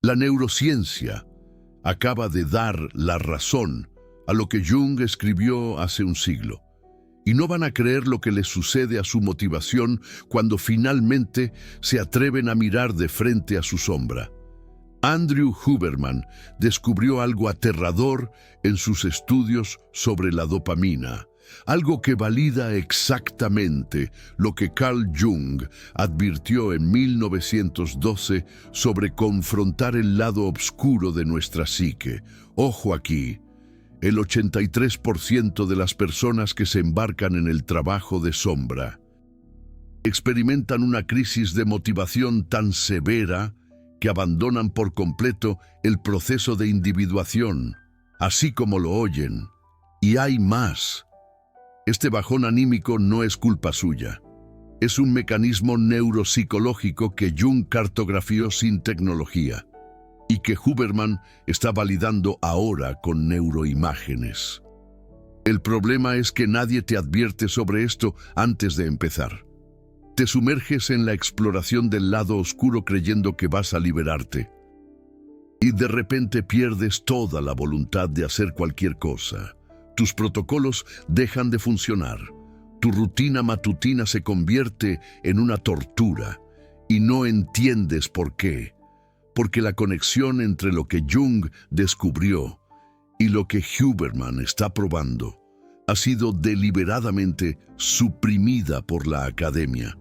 La neurociencia acaba de dar la razón a lo que Jung escribió hace un siglo. Y no van a creer lo que les sucede a su motivación cuando finalmente se atreven a mirar de frente a su sombra. Andrew Huberman descubrió algo aterrador en sus estudios sobre la dopamina, algo que valida exactamente lo que Carl Jung advirtió en 1912 sobre confrontar el lado oscuro de nuestra psique. Ojo aquí, el 83% de las personas que se embarcan en el trabajo de sombra experimentan una crisis de motivación tan severa que abandonan por completo el proceso de individuación, así como lo oyen. Y hay más. Este bajón anímico no es culpa suya. Es un mecanismo neuropsicológico que Jung cartografió sin tecnología y que Huberman está validando ahora con neuroimágenes. El problema es que nadie te advierte sobre esto antes de empezar. Te sumerges en la exploración del lado oscuro creyendo que vas a liberarte. Y de repente pierdes toda la voluntad de hacer cualquier cosa. Tus protocolos dejan de funcionar. Tu rutina matutina se convierte en una tortura y no entiendes por qué. Porque la conexión entre lo que Jung descubrió y lo que Huberman está probando ha sido deliberadamente suprimida por la academia.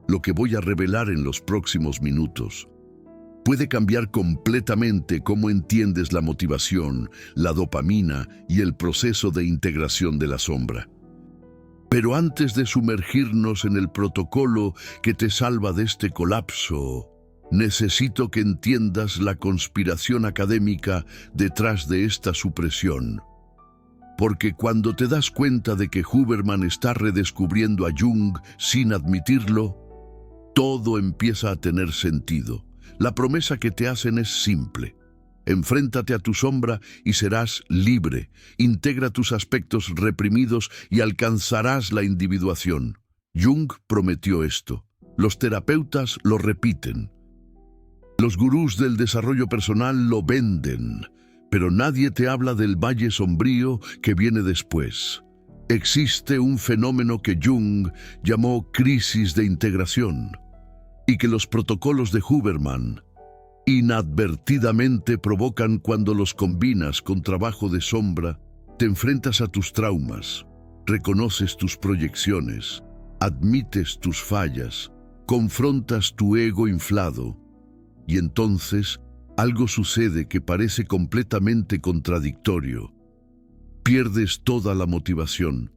Lo que voy a revelar en los próximos minutos puede cambiar completamente cómo entiendes la motivación, la dopamina y el proceso de integración de la sombra. Pero antes de sumergirnos en el protocolo que te salva de este colapso, necesito que entiendas la conspiración académica detrás de esta supresión. Porque cuando te das cuenta de que Huberman está redescubriendo a Jung sin admitirlo, todo empieza a tener sentido. La promesa que te hacen es simple. Enfréntate a tu sombra y serás libre. Integra tus aspectos reprimidos y alcanzarás la individuación. Jung prometió esto. Los terapeutas lo repiten. Los gurús del desarrollo personal lo venden. Pero nadie te habla del valle sombrío que viene después. Existe un fenómeno que Jung llamó crisis de integración y que los protocolos de Huberman inadvertidamente provocan cuando los combinas con trabajo de sombra. Te enfrentas a tus traumas, reconoces tus proyecciones, admites tus fallas, confrontas tu ego inflado y entonces algo sucede que parece completamente contradictorio. Pierdes toda la motivación.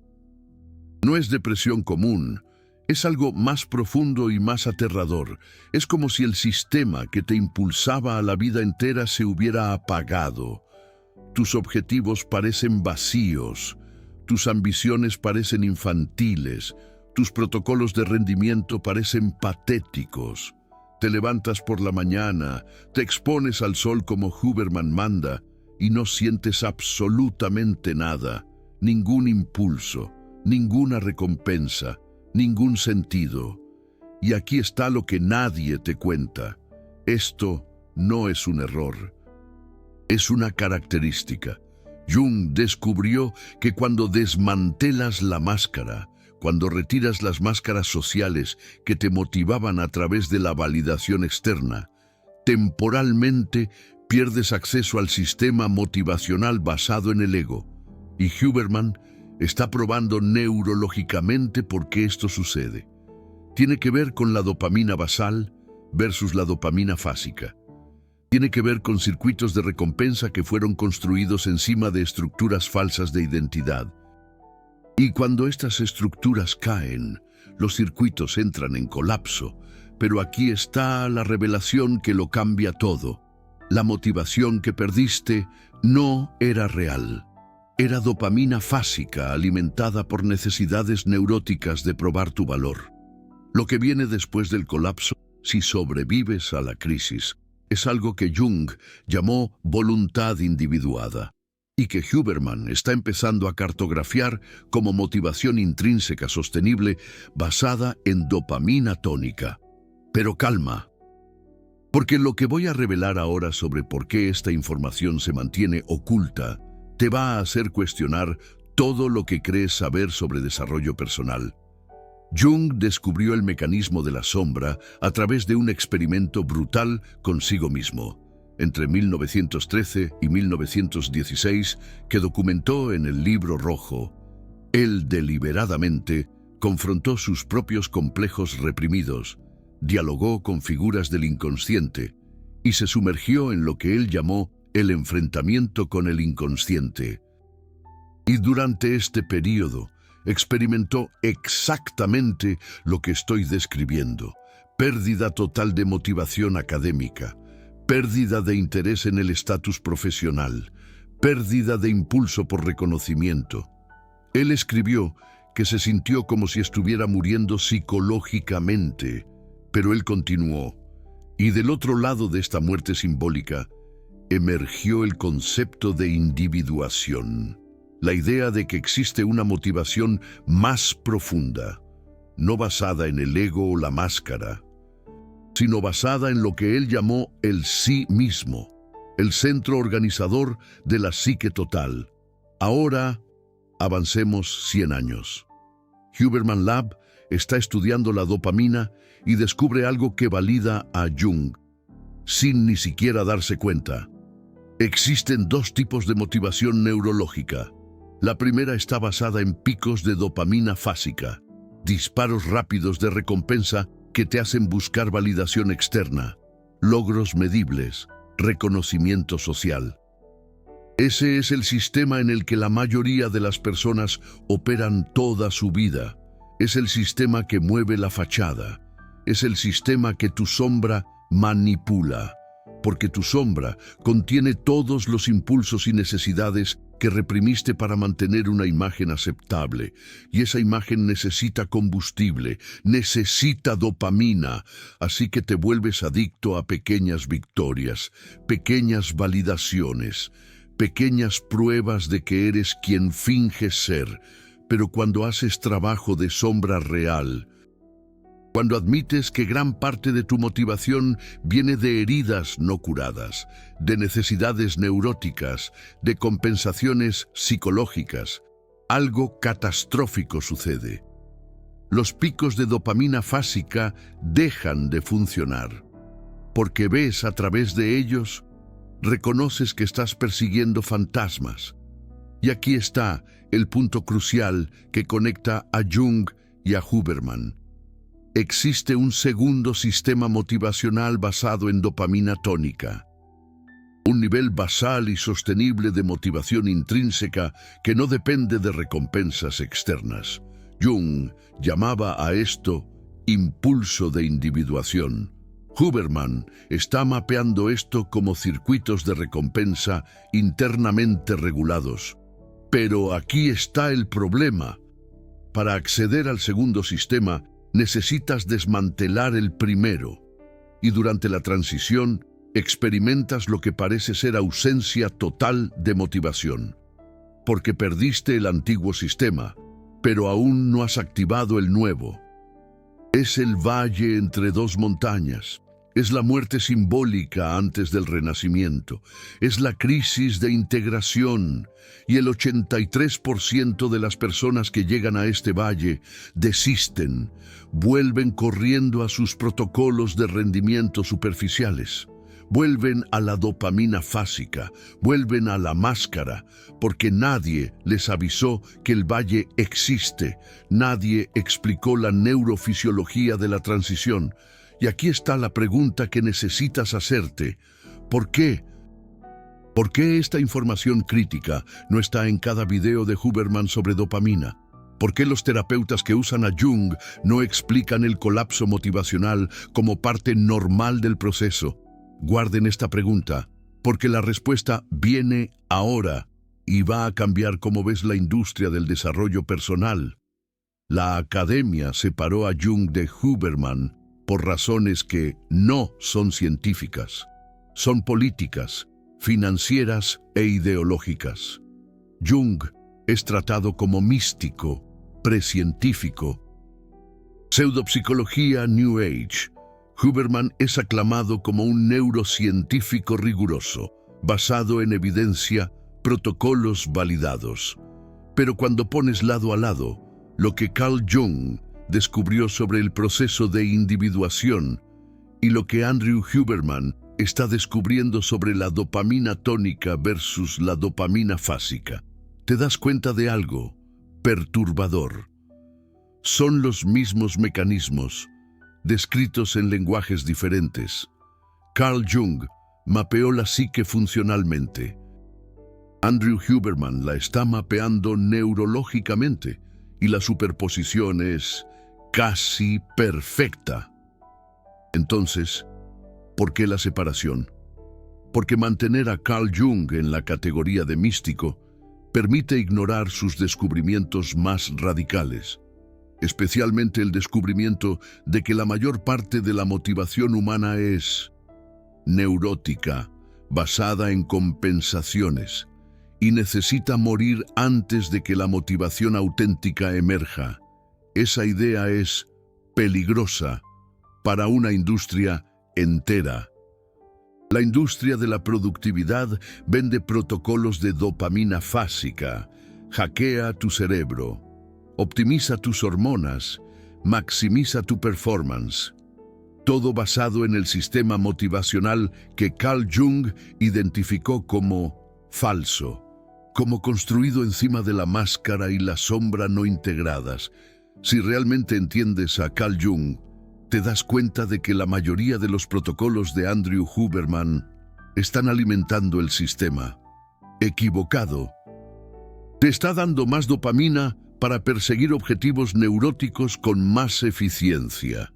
No es depresión común, es algo más profundo y más aterrador. Es como si el sistema que te impulsaba a la vida entera se hubiera apagado. Tus objetivos parecen vacíos, tus ambiciones parecen infantiles, tus protocolos de rendimiento parecen patéticos. Te levantas por la mañana, te expones al sol como Huberman manda y no sientes absolutamente nada, ningún impulso, ninguna recompensa, ningún sentido. Y aquí está lo que nadie te cuenta. Esto no es un error, es una característica. Jung descubrió que cuando desmantelas la máscara, cuando retiras las máscaras sociales que te motivaban a través de la validación externa, temporalmente pierdes acceso al sistema motivacional basado en el ego. Y Huberman está probando neurológicamente por qué esto sucede. Tiene que ver con la dopamina basal versus la dopamina fásica. Tiene que ver con circuitos de recompensa que fueron construidos encima de estructuras falsas de identidad. Y cuando estas estructuras caen, los circuitos entran en colapso. Pero aquí está la revelación que lo cambia todo. La motivación que perdiste no era real. Era dopamina fásica alimentada por necesidades neuróticas de probar tu valor. Lo que viene después del colapso, si sobrevives a la crisis, es algo que Jung llamó voluntad individuada y que Huberman está empezando a cartografiar como motivación intrínseca sostenible basada en dopamina tónica. Pero calma. Porque lo que voy a revelar ahora sobre por qué esta información se mantiene oculta te va a hacer cuestionar todo lo que crees saber sobre desarrollo personal. Jung descubrió el mecanismo de la sombra a través de un experimento brutal consigo mismo, entre 1913 y 1916, que documentó en el Libro Rojo. Él deliberadamente confrontó sus propios complejos reprimidos, dialogó con figuras del inconsciente y se sumergió en lo que él llamó el enfrentamiento con el inconsciente. Y durante este período experimentó exactamente lo que estoy describiendo: pérdida total de motivación académica, pérdida de interés en el estatus profesional, pérdida de impulso por reconocimiento. Él escribió que se sintió como si estuviera muriendo psicológicamente, pero él continuó. Y del otro lado de esta muerte simbólica, emergió el concepto de individuación, la idea de que existe una motivación más profunda, no basada en el ego o la máscara, sino basada en lo que él llamó el sí mismo, el centro organizador de la psique total. Ahora, avancemos 100 años. Huberman Lab está estudiando la dopamina y descubre algo que valida a Jung, sin ni siquiera darse cuenta. Existen dos tipos de motivación neurológica. La primera está basada en picos de dopamina fásica, disparos rápidos de recompensa que te hacen buscar validación externa, logros medibles, reconocimiento social. Ese es el sistema en el que la mayoría de las personas operan toda su vida. Es el sistema que mueve la fachada. Es el sistema que tu sombra manipula, porque tu sombra contiene todos los impulsos y necesidades que reprimiste para mantener una imagen aceptable, y esa imagen necesita combustible, necesita dopamina, así que te vuelves adicto a pequeñas victorias, pequeñas validaciones, pequeñas pruebas de que eres quien finges ser. Pero cuando haces trabajo de sombra real, cuando admites que gran parte de tu motivación viene de heridas no curadas, de necesidades neuróticas, de compensaciones psicológicas, algo catastrófico sucede. Los picos de dopamina fásica dejan de funcionar, porque ves a través de ellos, reconoces que estás persiguiendo fantasmas. Y aquí está el punto crucial que conecta a Jung y a Huberman. Existe un segundo sistema motivacional basado en dopamina tónica. Un nivel basal y sostenible de motivación intrínseca que no depende de recompensas externas. Jung llamaba a esto impulso de individuación. Huberman está mapeando esto como circuitos de recompensa internamente regulados. Pero aquí está el problema. Para acceder al segundo sistema, necesitas desmantelar el primero, y durante la transición experimentas lo que parece ser ausencia total de motivación, porque perdiste el antiguo sistema, pero aún no has activado el nuevo. Es el valle entre dos montañas. Es la muerte simbólica antes del renacimiento. Es la crisis de integración. Y el 83% de las personas que llegan a este valle desisten, vuelven corriendo a sus protocolos de rendimiento superficiales. Vuelven a la dopamina fásica, vuelven a la máscara, porque nadie les avisó que el valle existe. Nadie explicó la neurofisiología de la transición. Y aquí está la pregunta que necesitas hacerte. ¿Por qué? ¿Por qué esta información crítica no está en cada video de Huberman sobre dopamina? ¿Por qué los terapeutas que usan a Jung no explican el colapso motivacional como parte normal del proceso? Guarden esta pregunta, porque la respuesta viene ahora y va a cambiar cómo ves la industria del desarrollo personal. La academia separó a Jung de Huberman por razones que no son científicas, son políticas, financieras e ideológicas. Jung es tratado como místico, precientífico, pseudopsicología New Age, Huberman es aclamado como un neurocientífico riguroso, basado en evidencia, protocolos validados. Pero cuando pones lado a lado lo que Carl Jung descubrió sobre el proceso de individuación y lo que Andrew Huberman está descubriendo sobre la dopamina tónica versus la dopamina fásica, te das cuenta de algo perturbador. Son los mismos mecanismos, descritos en lenguajes diferentes. Carl Jung mapeó la psique funcionalmente. Andrew Huberman la está mapeando neurológicamente y la superposición es casi perfecta. Entonces, ¿por qué la separación? Porque mantener a Carl Jung en la categoría de místico permite ignorar sus descubrimientos más radicales, especialmente el descubrimiento de que la mayor parte de la motivación humana es neurótica, basada en compensaciones, y necesita morir antes de que la motivación auténtica emerja. Esa idea es peligrosa para una industria entera. La industria de la productividad vende protocolos de dopamina fásica, hackea tu cerebro, optimiza tus hormonas, maximiza tu performance. Todo basado en el sistema motivacional que Carl Jung identificó como falso, como construido encima de la máscara y la sombra no integradas. Si realmente entiendes a Carl Jung, te das cuenta de que la mayoría de los protocolos de Andrew Huberman están alimentando el sistema equivocado. Te está dando más dopamina para perseguir objetivos neuróticos con más eficiencia.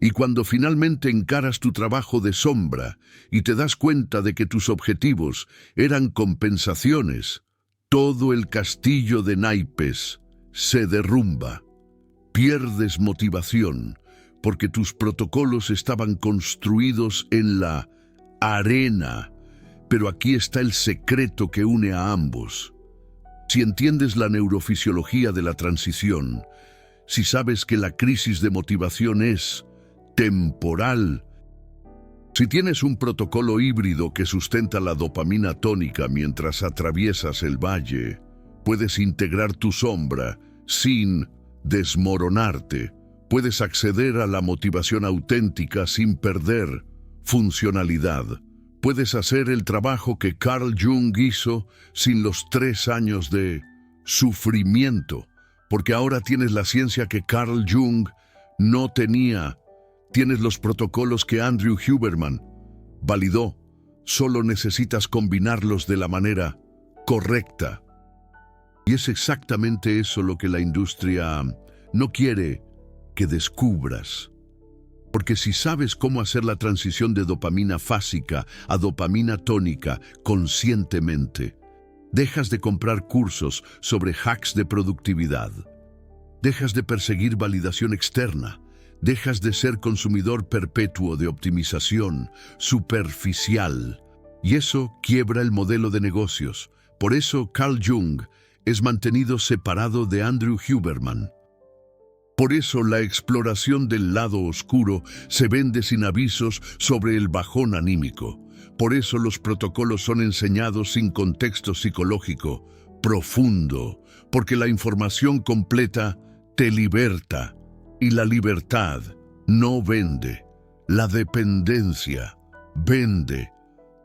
Y cuando finalmente encaras tu trabajo de sombra y te das cuenta de que tus objetivos eran compensaciones, todo el castillo de naipes se derrumba. Pierdes motivación porque tus protocolos estaban construidos en la arena. Pero aquí está el secreto que une a ambos. Si entiendes la neurofisiología de la transición, si sabes que la crisis de motivación es temporal, si tienes un protocolo híbrido que sustenta la dopamina tónica mientras atraviesas el valle, puedes integrar tu sombra sin desmoronarte. Puedes acceder a la motivación auténtica sin perder funcionalidad. Puedes hacer el trabajo que Carl Jung hizo sin los 3 años de sufrimiento, porque ahora tienes la ciencia que Carl Jung no tenía. Tienes los protocolos que Andrew Huberman validó. Solo necesitas combinarlos de la manera correcta. Y es exactamente eso lo que la industria no quiere que descubras. Porque si sabes cómo hacer la transición de dopamina fásica a dopamina tónica conscientemente, dejas de comprar cursos sobre hacks de productividad. Dejas de perseguir validación externa. Dejas de ser consumidor perpetuo de optimización superficial. Y eso quiebra el modelo de negocios. Por eso Carl Jung es mantenido separado de Andrew Huberman. Por eso la exploración del lado oscuro se vende sin avisos sobre el bajón anímico. Por eso los protocolos son enseñados sin contexto psicológico profundo, porque la información completa te liberta y la libertad no vende. La dependencia vende,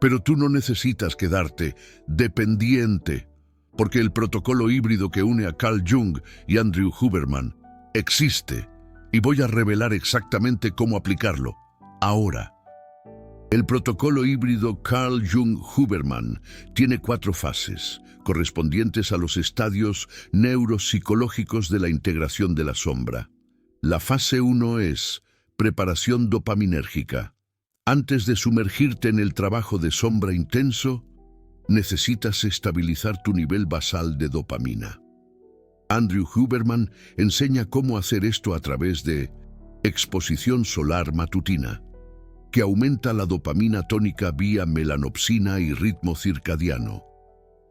pero tú no necesitas quedarte dependiente, porque el protocolo híbrido que une a Carl Jung y Andrew Huberman existe, y voy a revelar exactamente cómo aplicarlo ahora. El protocolo híbrido Carl Jung Huberman tiene 4 fases, correspondientes a los estadios neuropsicológicos de la integración de la sombra. La fase 1 es preparación dopaminérgica. Antes de sumergirte en el trabajo de sombra intenso, necesitas estabilizar tu nivel basal de dopamina. Andrew Huberman enseña cómo hacer esto a través de exposición solar matutina, que aumenta la dopamina tónica vía melanopsina y ritmo circadiano,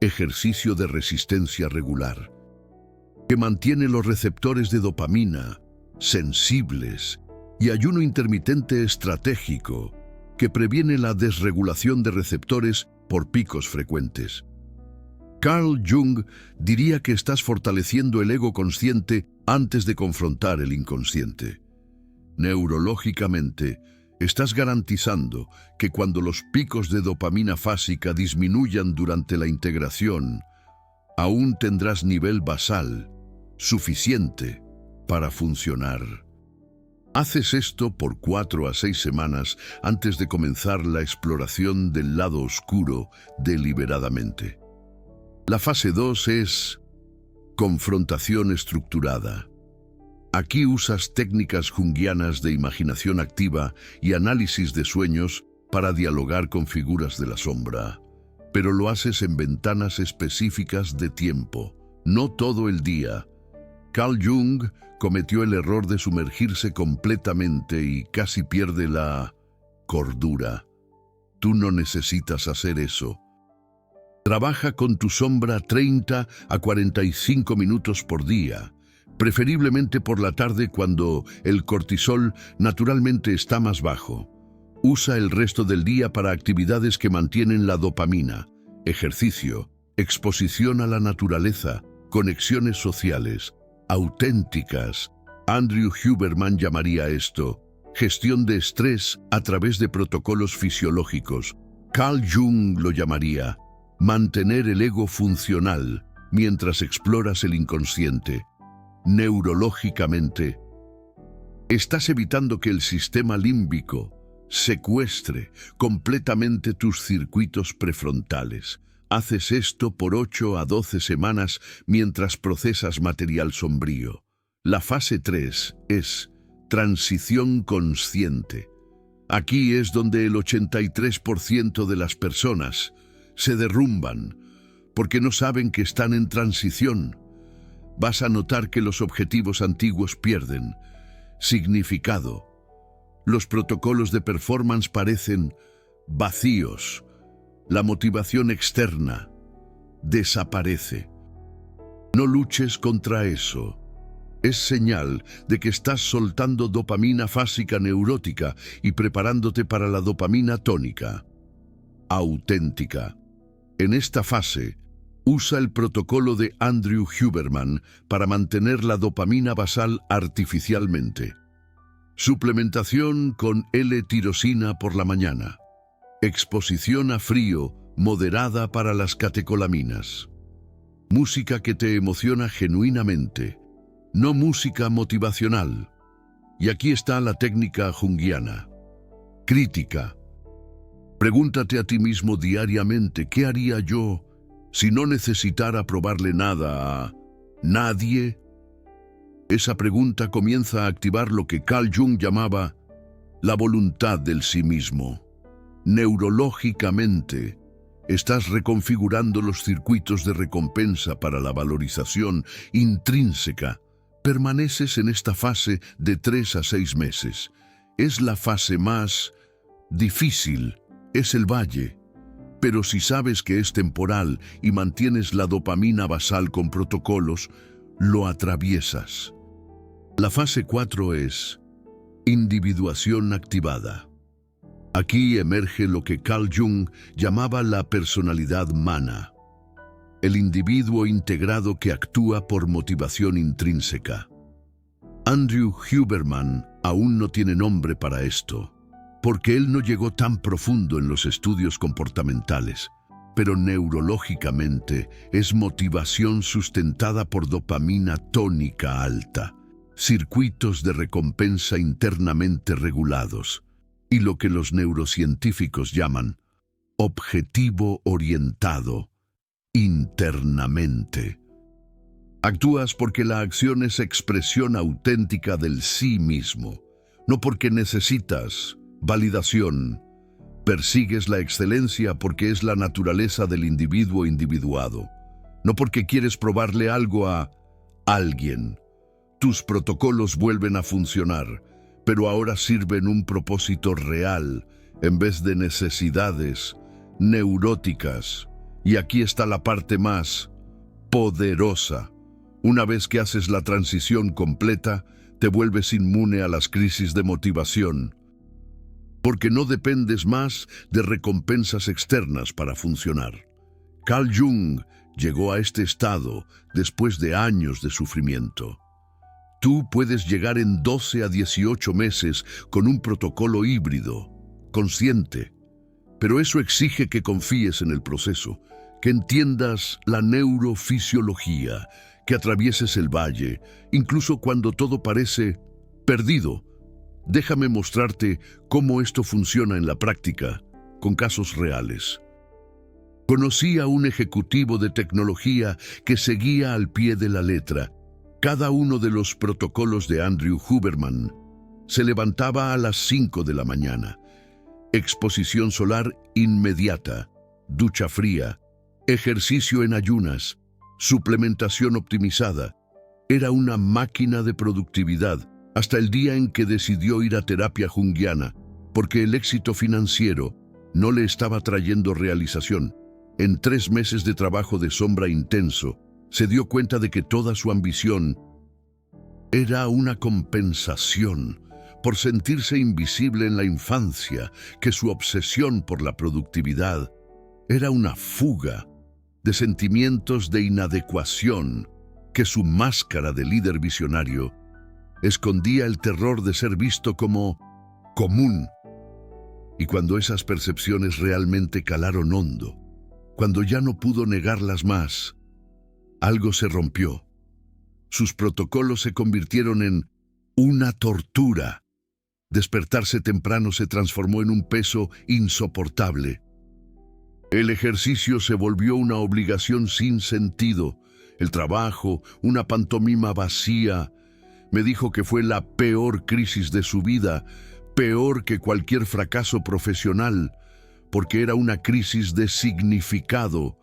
ejercicio de resistencia regular, que mantiene los receptores de dopamina sensibles y ayuno intermitente estratégico, que previene la desregulación de receptores por picos frecuentes. Carl Jung diría que estás fortaleciendo el ego consciente antes de confrontar el inconsciente. Neurológicamente, estás garantizando que cuando los picos de dopamina fásica disminuyan durante la integración, aún tendrás nivel basal suficiente para funcionar. Haces esto por 4 a 6 semanas antes de comenzar la exploración del lado oscuro deliberadamente. La fase 2 es confrontación estructurada. Aquí usas técnicas junguianas de imaginación activa y análisis de sueños para dialogar con figuras de la sombra, pero lo haces en ventanas específicas de tiempo, no todo el día. Carl Jung cometió el error de sumergirse completamente y casi pierde la cordura. Tú no necesitas hacer eso. Trabaja con tu sombra 30 a 45 minutos por día, preferiblemente por la tarde cuando el cortisol naturalmente está más bajo. Usa el resto del día para actividades que mantienen la dopamina, ejercicio, exposición a la naturaleza, conexiones sociales, auténticas. Andrew Huberman llamaría esto gestión de estrés a través de protocolos fisiológicos. Carl Jung lo llamaría mantener el ego funcional mientras exploras el inconsciente. Neurológicamente, estás evitando que el sistema límbico secuestre completamente tus circuitos prefrontales. Haces esto por 8 a 12 semanas mientras procesas material sombrío. La fase 3 es transición consciente. Aquí es donde el 83% de las personas se derrumban porque no saben que están en transición. Vas a notar que los objetivos antiguos pierden significado. Los protocolos de performance parecen vacíos. La motivación externa desaparece. No luches contra eso. Es señal de que estás soltando dopamina fásica neurótica y preparándote para la dopamina tónica, auténtica. En esta fase, usa el protocolo de Andrew Huberman para mantener la dopamina basal artificialmente. Suplementación con L-tirosina por la mañana. Exposición a frío moderada para las catecolaminas. Música que te emociona genuinamente, no música motivacional. Y aquí está la técnica junguiana. Crítica. Pregúntate a ti mismo diariamente, ¿qué haría yo si no necesitara probarle nada a nadie? Esa pregunta comienza a activar lo que Carl Jung llamaba la voluntad del sí mismo. Neurológicamente, estás reconfigurando los circuitos de recompensa para la valorización intrínseca. Permaneces en esta fase de 3 a 6 meses. Es la fase más difícil, es el valle. Pero si sabes que es temporal y mantienes la dopamina basal con protocolos, lo atraviesas. La fase 4 es individuación activada. Aquí emerge lo que Carl Jung llamaba la personalidad mana, el individuo integrado que actúa por motivación intrínseca. Andrew Huberman aún no tiene nombre para esto, porque él no llegó tan profundo en los estudios comportamentales, pero neurológicamente es motivación sustentada por dopamina tónica alta, circuitos de recompensa internamente regulados, y lo que los neurocientíficos llaman objetivo orientado internamente. Actúas porque la acción es expresión auténtica del sí mismo, no porque necesitas validación. Persigues la excelencia porque es la naturaleza del individuo individuado, no porque quieres probarle algo a alguien. Tus protocolos vuelven a funcionar, pero ahora sirven un propósito real en vez de necesidades neuróticas. Y aquí está la parte más poderosa. Una vez que haces la transición completa, Te vuelves inmune a las crisis de motivación, porque no dependes más de recompensas externas para funcionar. Carl Jung llegó a este estado después de años de sufrimiento. Tú puedes llegar en 12 a 18 meses con un protocolo híbrido, consciente, pero eso exige que confíes en el proceso, que entiendas la neurofisiología, que atravieses el valle, incluso cuando todo parece perdido. Déjame mostrarte cómo esto funciona en la práctica, con casos reales. Conocí a un ejecutivo de tecnología que seguía al pie de la letra cada uno de los protocolos de Andrew Huberman. Se levantaba a las 5 de la mañana. Exposición solar inmediata, ducha fría, ejercicio en ayunas, suplementación optimizada. Era una máquina de productividad hasta el día en que decidió ir a terapia junguiana, porque el éxito financiero no le estaba trayendo realización. En 3 meses de trabajo de sombra intenso, se dio cuenta de que toda su ambición era una compensación por sentirse invisible en la infancia, que su obsesión por la productividad era una fuga de sentimientos de inadecuación, que su máscara de líder visionario escondía el terror de ser visto como común. Y cuando esas percepciones realmente calaron hondo, cuando ya no pudo negarlas más, algo se rompió. Sus protocolos se convirtieron en una tortura. Despertarse temprano se transformó en un peso insoportable. El ejercicio se volvió una obligación sin sentido. El trabajo, una pantomima vacía. Me dijo que fue la peor crisis de su vida, peor que cualquier fracaso profesional, porque era una crisis de significado.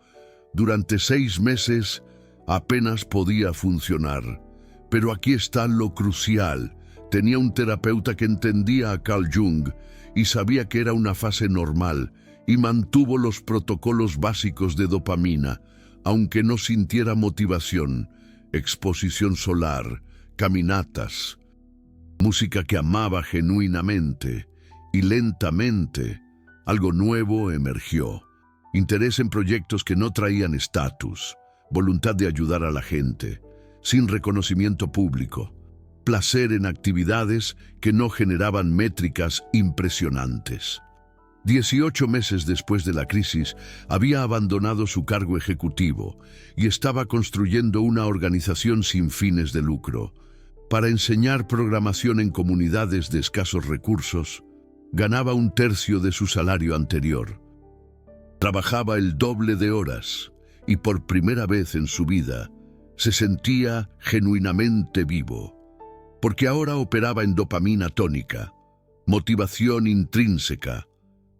Durante 6 meses apenas podía funcionar. Pero aquí está lo crucial. Tenía un terapeuta que entendía a Carl Jung y sabía que era una fase normal, y mantuvo los protocolos básicos de dopamina, aunque no sintiera motivación, exposición solar, caminatas, música que amaba genuinamente, y lentamente algo nuevo emergió. Interés en proyectos que no traían estatus, voluntad de ayudar a la gente, sin reconocimiento público, placer en actividades que no generaban métricas impresionantes. 18 meses después de la crisis, había abandonado su cargo ejecutivo y estaba construyendo una organización sin fines de lucro. Para enseñar programación en comunidades de escasos recursos, ganaba 1/3 de su salario anterior. Trabajaba el doble de horas y por primera vez en su vida se sentía genuinamente vivo, porque ahora operaba en dopamina tónica, motivación intrínseca,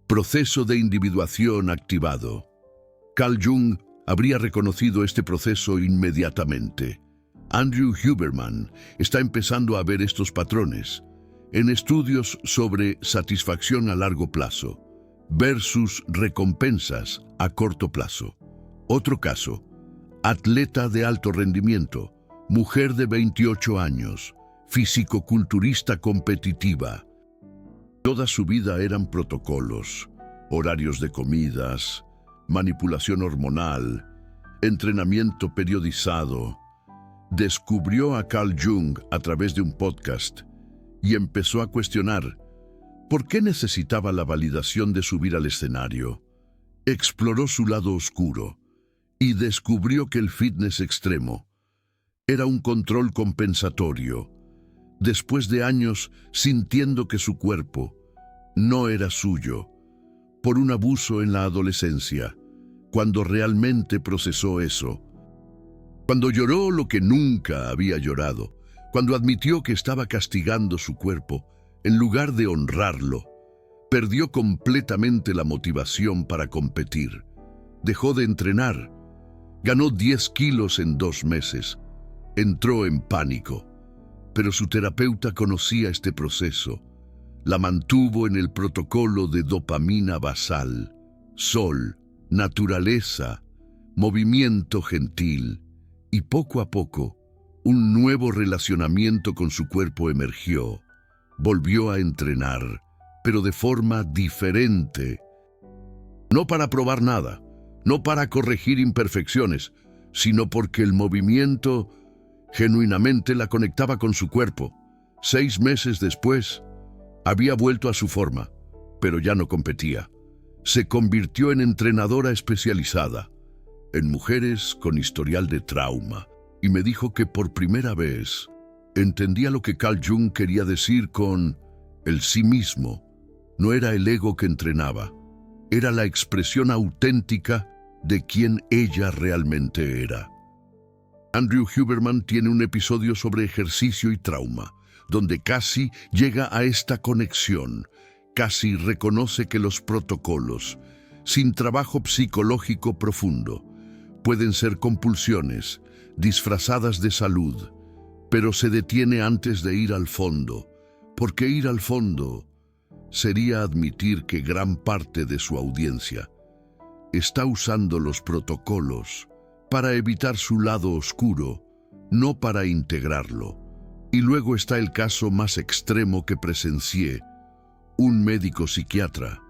proceso de individuación activado. Carl Jung habría reconocido este proceso inmediatamente. Andrew Huberman está empezando a ver estos patrones en estudios sobre satisfacción a largo plazo versus recompensas a corto plazo. Otro caso, atleta de alto rendimiento, mujer de 28 años, fisicoculturista competitiva. Toda su vida eran protocolos, horarios de comidas, manipulación hormonal, entrenamiento periodizado. Descubrió a Carl Jung a través de un podcast y empezó a cuestionar por qué necesitaba la validación de subir al escenario. Exploró su lado oscuro y descubrió que el fitness extremo era un control compensatorio. Después de años sintiendo que su cuerpo no era suyo, por un abuso en la adolescencia, cuando realmente procesó eso, cuando lloró lo que nunca había llorado, cuando admitió que estaba castigando su cuerpo, en lugar de honrarlo, perdió completamente la motivación para competir. Dejó de entrenar, ganó 10 kilos en 2 meses, entró en pánico. Pero su terapeuta conocía este proceso. La mantuvo en el protocolo de dopamina basal, sol, naturaleza, movimiento gentil, y poco a poco Un nuevo relacionamiento con su cuerpo emergió. Volvió a entrenar, pero de forma diferente. No para probar nada, no para corregir imperfecciones, sino porque el movimiento genuinamente la conectaba con su cuerpo. 6 meses después, había vuelto a su forma, pero ya no competía. Se convirtió en entrenadora especializada en mujeres con historial de trauma, y me dijo que por primera vez entendía lo que Carl Jung quería decir con el sí mismo. No era el ego que entrenaba, era la expresión auténtica de quien ella realmente era. Andrew Huberman tiene un episodio sobre ejercicio y trauma, donde Cassie llega a esta conexión. Cassie reconoce que los protocolos, sin trabajo psicológico profundo, pueden ser compulsiones, disfrazadas de salud, pero se detiene antes de ir al fondo, porque ir al fondo sería admitir que gran parte de su audiencia está usando los protocolos para evitar su lado oscuro, no para integrarlo. Y luego está el caso más extremo que presencié, un médico psiquiatra,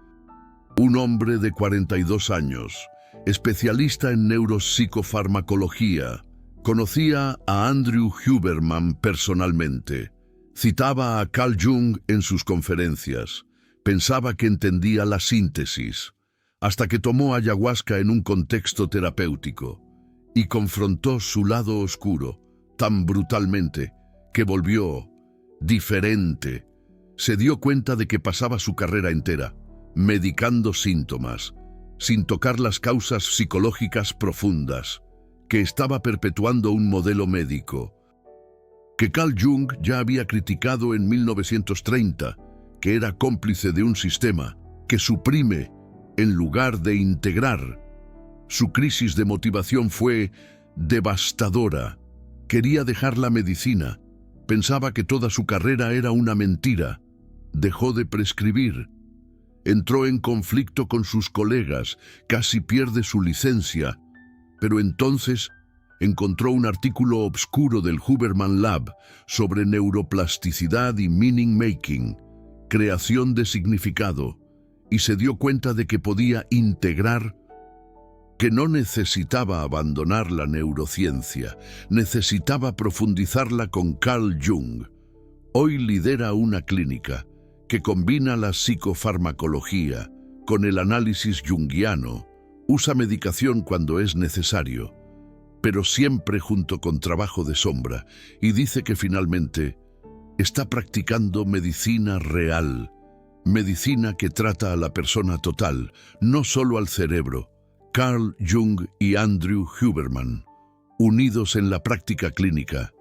un hombre de 42 años, especialista en neuropsicofarmacología. Conocía a Andrew Huberman personalmente. Citaba a Carl Jung en sus conferencias. Pensaba que entendía la síntesis, hasta que tomó ayahuasca en un contexto terapéutico y confrontó su lado oscuro tan brutalmente que volvió diferente. Se dio cuenta de que pasaba su carrera entera medicando síntomas, sin tocar las causas psicológicas profundas, que estaba perpetuando un modelo médico que Carl Jung ya había criticado en 1930, que era cómplice de un sistema que suprime en lugar de integrar. Su crisis de motivación fue devastadora. Quería dejar la medicina. Pensaba que toda su carrera era una mentira. Dejó de prescribir. Entró en conflicto con sus colegas, casi pierde su licencia, pero entonces encontró un artículo obscuro del Huberman Lab sobre neuroplasticidad y meaning making, creación de significado, y se dio cuenta de que podía integrar, que no necesitaba abandonar la neurociencia, necesitaba profundizarla con Carl Jung. Hoy lidera una clínica que combina la psicofarmacología con el análisis junguiano, usa medicación cuando es necesario, pero siempre junto con trabajo de sombra, y dice que finalmente está practicando medicina real, medicina que trata a la persona total, no solo al cerebro. Carl Jung y Andrew Huberman, unidos en la práctica clínica,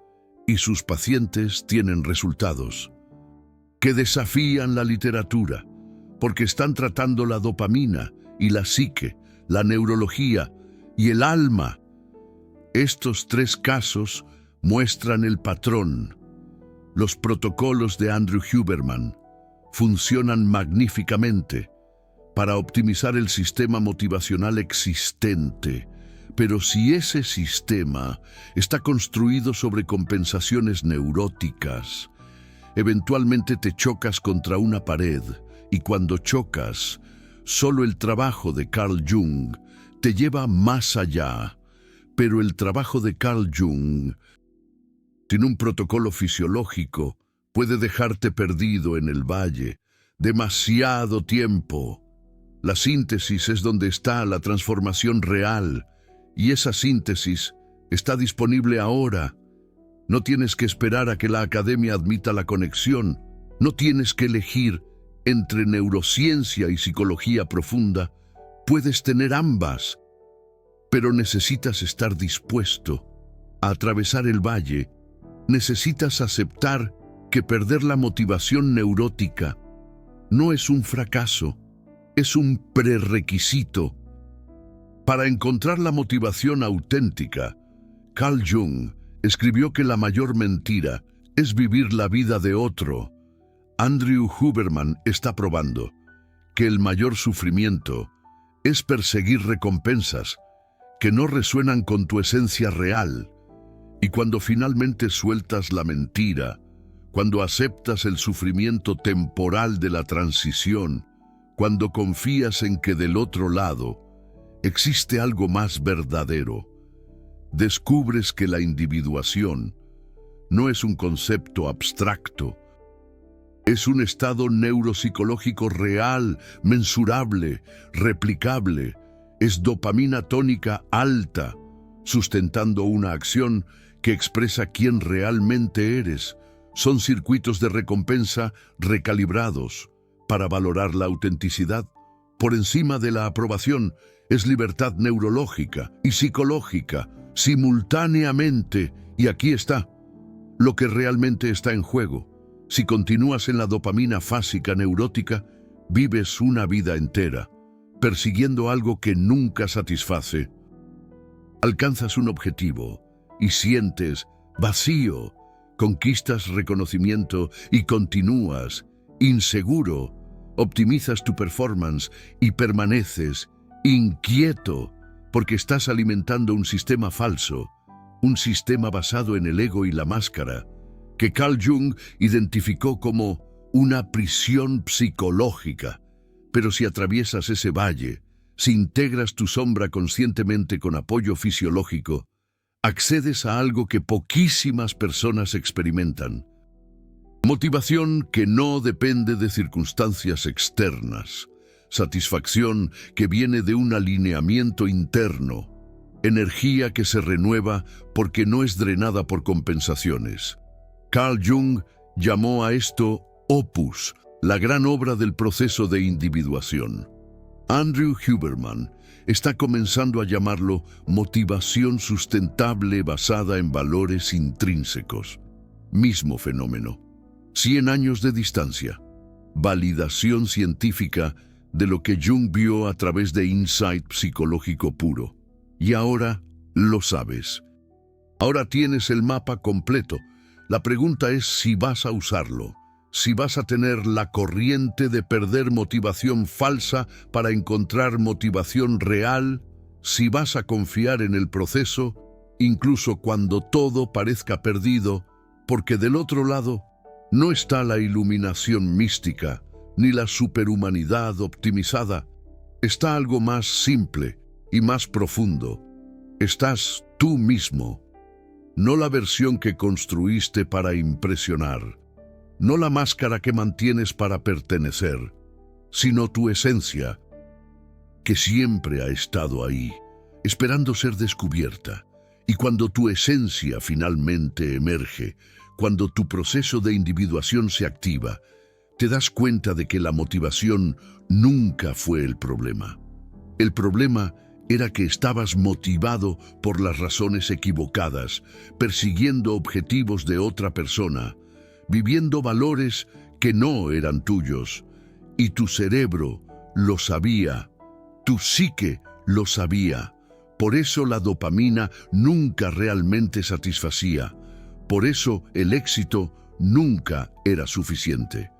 y sus pacientes tienen resultados que desafían la literatura, porque están tratando la dopamina y la psique, la neurología y el alma. Estos 3 casos muestran el patrón. Los protocolos de Andrew Huberman funcionan magníficamente para optimizar el sistema motivacional existente, pero si ese sistema está construido sobre compensaciones neuróticas, eventualmente te chocas contra una pared, y cuando chocas, solo el trabajo de Carl Jung te lleva más allá. Pero el trabajo de Carl Jung, sin un protocolo fisiológico, puede dejarte perdido en el valle demasiado tiempo. La síntesis es donde está la transformación real, y esa síntesis está disponible ahora. No tienes que esperar a que la academia admita la conexión. No tienes que elegir entre neurociencia y psicología profunda. Puedes tener ambas, pero necesitas estar dispuesto a atravesar el valle. Necesitas aceptar que perder la motivación neurótica no es un fracaso, es un prerequisito. Para encontrar la motivación auténtica, Carl Jung escribió que la mayor mentira es vivir la vida de otro. Andrew Huberman está probando que el mayor sufrimiento es perseguir recompensas que no resuenan con tu esencia real. Y cuando finalmente sueltas la mentira, cuando aceptas el sufrimiento temporal de la transición, cuando confías en que del otro lado existe algo más verdadero, descubres que la individuación no es un concepto abstracto, es un estado neuropsicológico real, mensurable, replicable, es dopamina tónica alta, sustentando una acción que expresa quién realmente eres. Son circuitos de recompensa recalibrados para valorar la autenticidad. Por encima de la aprobación es libertad neurológica y psicológica, simultáneamente, y aquí está lo que realmente está en juego. Si continúas en la dopamina fásica neurótica, vives una vida entera, persiguiendo algo que nunca satisface. Alcanzas un objetivo y sientes vacío, conquistas reconocimiento y continúas inseguro, optimizas tu performance y permaneces inquieto porque estás alimentando un sistema falso, un sistema basado en el ego y la máscara, que Carl Jung identificó como una prisión psicológica. Pero si atraviesas ese valle, si integras tu sombra conscientemente con apoyo fisiológico, accedes a algo que poquísimas personas experimentan. Motivación que no depende de circunstancias externas. Satisfacción que viene de un alineamiento interno. Energía que se renueva porque no es drenada por compensaciones. Carl Jung llamó a esto opus, la gran obra del proceso de individuación. Andrew Huberman está comenzando a llamarlo motivación sustentable basada en valores intrínsecos. Mismo fenómeno. 100 años de distancia. Validación científica de lo que Jung vio a través de insight psicológico puro. Y ahora lo sabes. Ahora tienes el mapa completo. La pregunta es si vas a usarlo, si vas a tener la corriente de perder motivación falsa para encontrar motivación real, si vas a confiar en el proceso, incluso cuando todo parezca perdido, porque del otro lado no está la iluminación mística, ni la superhumanidad optimizada. Está algo más simple y más profundo. Estás tú mismo. No la versión que construiste para impresionar, no la máscara que mantienes para pertenecer, sino tu esencia, que siempre ha estado ahí, esperando ser descubierta. Y cuando tu esencia finalmente emerge, cuando tu proceso de individuación se activa, te das cuenta de que la motivación nunca fue el problema. El problema era que estabas motivado por las razones equivocadas, persiguiendo objetivos de otra persona, viviendo valores que no eran tuyos, y tu cerebro lo sabía, tu psique lo sabía. Por eso la dopamina nunca realmente satisfacía, por eso el éxito nunca era suficiente.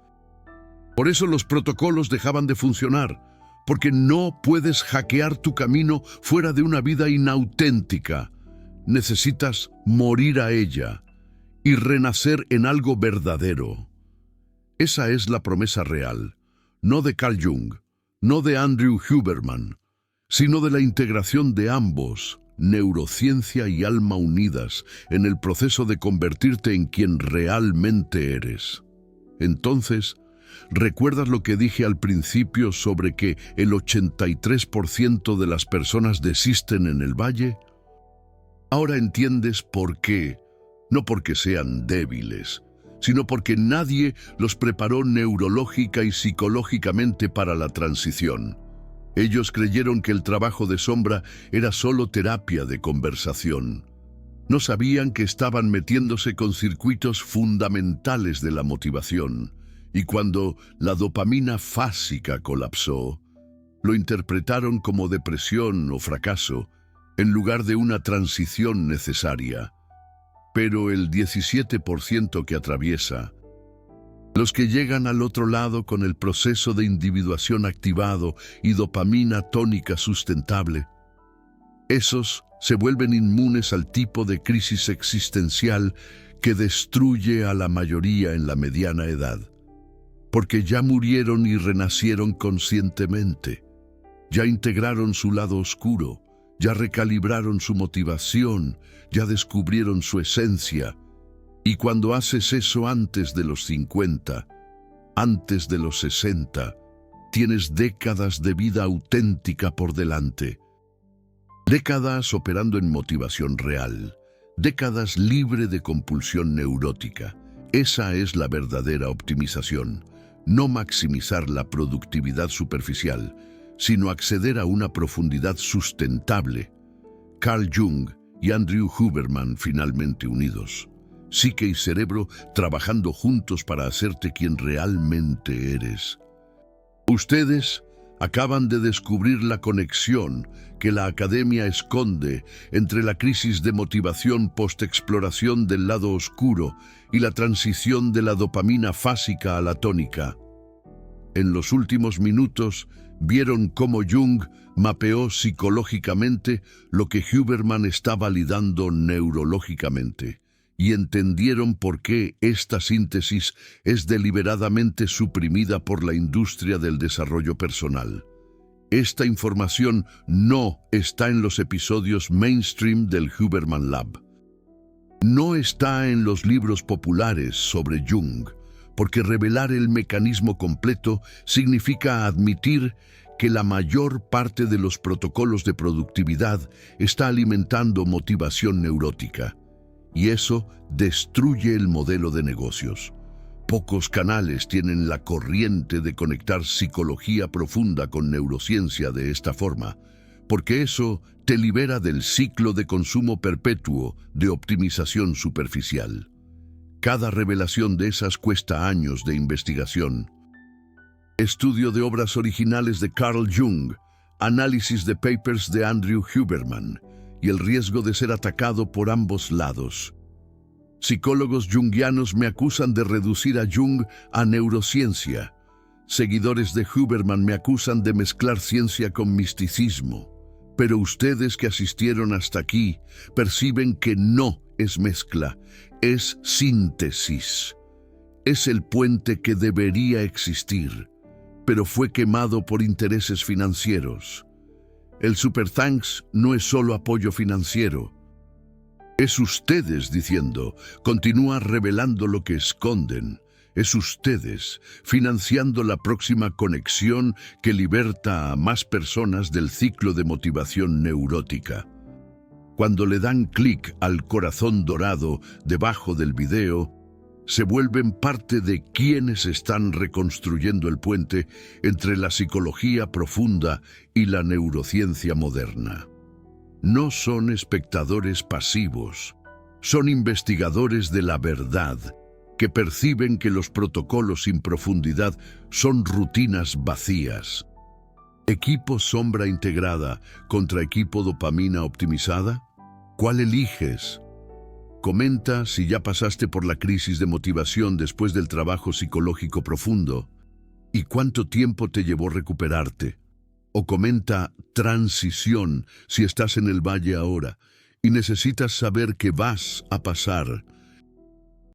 Por eso los protocolos dejaban de funcionar, porque no puedes hackear tu camino fuera de una vida inauténtica. Necesitas morir a ella y renacer en algo verdadero. Esa es la promesa real, no de Carl Jung, no de Andrew Huberman, sino de la integración de ambos, neurociencia y alma unidas, en el proceso de convertirte en quien realmente eres. Entonces, ¿recuerdas lo que dije al principio sobre que el 83% de las personas desisten en el valle? Ahora entiendes por qué, no porque sean débiles, sino porque nadie los preparó neurológica y psicológicamente para la transición. Ellos creyeron que el trabajo de sombra era solo terapia de conversación. No sabían que estaban metiéndose con circuitos fundamentales de la motivación. Y cuando la dopamina fásica colapsó, lo interpretaron como depresión o fracaso, en lugar de una transición necesaria. Pero el 17% que atraviesa, los que llegan al otro lado con el proceso de individuación activado y dopamina tónica sustentable, Esos se vuelven inmunes al tipo de crisis existencial que destruye a la mayoría en la mediana edad, porque ya murieron y renacieron conscientemente, ya integraron su lado oscuro, ya recalibraron su motivación, ya descubrieron su esencia. Y cuando haces eso antes de los 50, antes de los 60, tienes décadas de vida auténtica por delante. Décadas operando en motivación real, décadas libre de compulsión neurótica. Esa es la verdadera optimización, no maximizar la productividad superficial, sino acceder a una profundidad sustentable. Carl Jung y Andrew Huberman finalmente unidos. Psique y cerebro trabajando juntos para hacerte quien realmente eres. Ustedes acaban de descubrir la conexión que la academia esconde entre la crisis de motivación post-exploración del lado oscuro y la transición de la dopamina fásica a la tónica. En los últimos minutos, vieron cómo Jung mapeó psicológicamente lo que Huberman está validando neurológicamente, y entendieron por qué esta síntesis es deliberadamente suprimida por la industria del desarrollo personal. Esta información no está en los episodios mainstream del Huberman Lab. No está en los libros populares sobre Jung, porque revelar el mecanismo completo significa admitir que la mayor parte de los protocolos de productividad está alimentando motivación neurótica, y eso destruye el modelo de negocios. Pocos canales tienen la corriente de conectar psicología profunda con neurociencia de esta forma, porque eso te libera del ciclo de consumo perpetuo de optimización superficial. Cada revelación de esas cuesta años de investigación. Estudio de obras originales de Carl Jung, análisis de papers de Andrew Huberman, y el riesgo de ser atacado por ambos lados. Psicólogos junguianos me acusan de reducir a Jung a neurociencia. Seguidores de Huberman me acusan de mezclar ciencia con misticismo. Pero ustedes que asistieron hasta aquí perciben que no es mezcla, es síntesis. Es el puente que debería existir, pero fue quemado por intereses financieros. El Super Thanks no es solo apoyo financiero. Es ustedes diciendo, continúa revelando lo que esconden. Es ustedes financiando la próxima conexión que liberta a más personas del ciclo de motivación neurótica. Cuando le dan clic al corazón dorado debajo del video, se vuelven parte de quienes están reconstruyendo el puente entre la psicología profunda y la neurociencia moderna. No son espectadores pasivos, son investigadores de la verdad, que perciben que los protocolos sin profundidad son rutinas vacías. ¿Equipo sombra integrada contra equipo dopamina optimizada? ¿Cuál eliges? Comenta si ya pasaste por la crisis de motivación después del trabajo psicológico profundo y cuánto tiempo te llevó recuperarte. O comenta transición si estás en el valle ahora y necesitas saber que vas a pasar